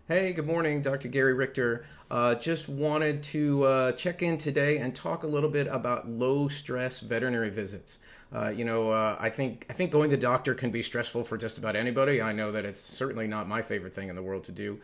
Hey, good morning, Dr. Gary Richter. Just wanted to check in today and talk a little bit about low stress veterinary visits. I think going to the doctor can be stressful for just about anybody. I know that it's certainly not my favorite thing in the world to do.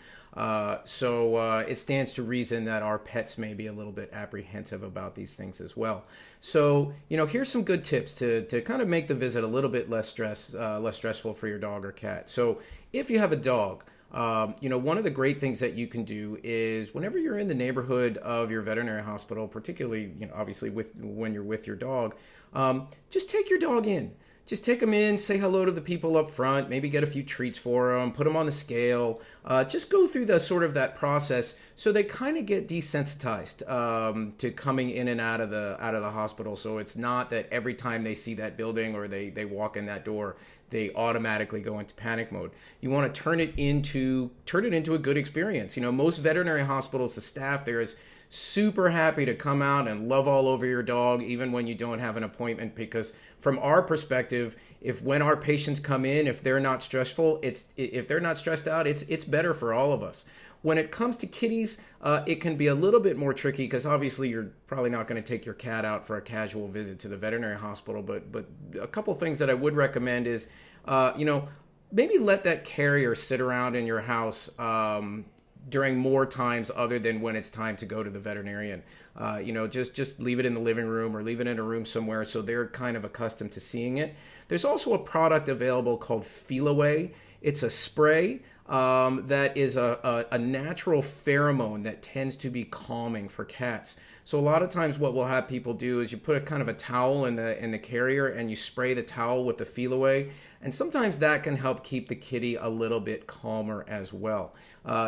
So it stands to reason that our pets may be a little bit apprehensive about these things as well. So, here's some good tips to kind of make the visit a little bit less stressful for your dog or cat. So, if you have a dog, one of the great things that you can do is whenever you're in the neighborhood of your veterinary hospital, particularly, obviously when you're with your dog, just take your dog in. Just take them in, say hello to the people up front, maybe get a few treats for them, put them on the scale. Just go through the sort of that process so they kind of get desensitized to coming in and out of the hospital. So it's not that every time they see that building or they walk in that door, they automatically go into panic mode. You want to turn it into a good experience. Most veterinary hospitals, the staff there is super happy to come out and love all over your dog even when you don't have an appointment, because from our perspective, if when our patients come in, if they're not stressful, if they're not stressed out, it's better for all of us. When it comes to kitties, it can be a little bit more tricky because obviously you're probably not going to take your cat out for a casual visit to the veterinary hospital. But a couple things that I would recommend is, maybe let that carrier sit around in your house during more times other than when it's time to go to the veterinarian. Just leave it in the living room or leave it in a room somewhere so they're kind of accustomed to seeing it. There's also a product available called Feel Away. It's a spray that is a natural pheromone that tends to be calming for cats. So a lot of times what we'll have people do is you put a kind of a towel in the carrier and you spray the towel with the Feel Away. And sometimes that can help keep the kitty a little bit calmer as well.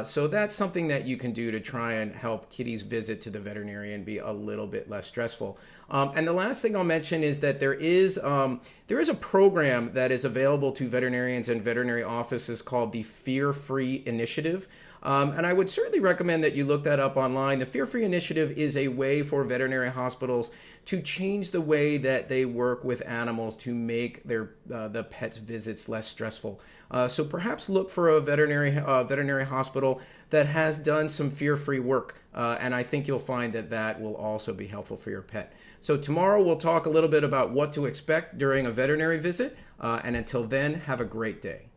So that's something that you can do to try and help kitties' visit to the veterinarian be a little bit less stressful. And the last thing I'll mention is that there is a program that is available to veterinarians and veterinary offices called the Fear-Free Initiative. And I would certainly recommend that you look that up online. The Fear-Free Initiative is a way for veterinary hospitals to change the way that they work with animals to make the pets' visits less stressful. So perhaps look for a veterinary hospital that has done some fear-free work, and I think you'll find that will also be helpful for your pet. So tomorrow we'll talk a little bit about what to expect during a veterinary visit, and until then, have a great day.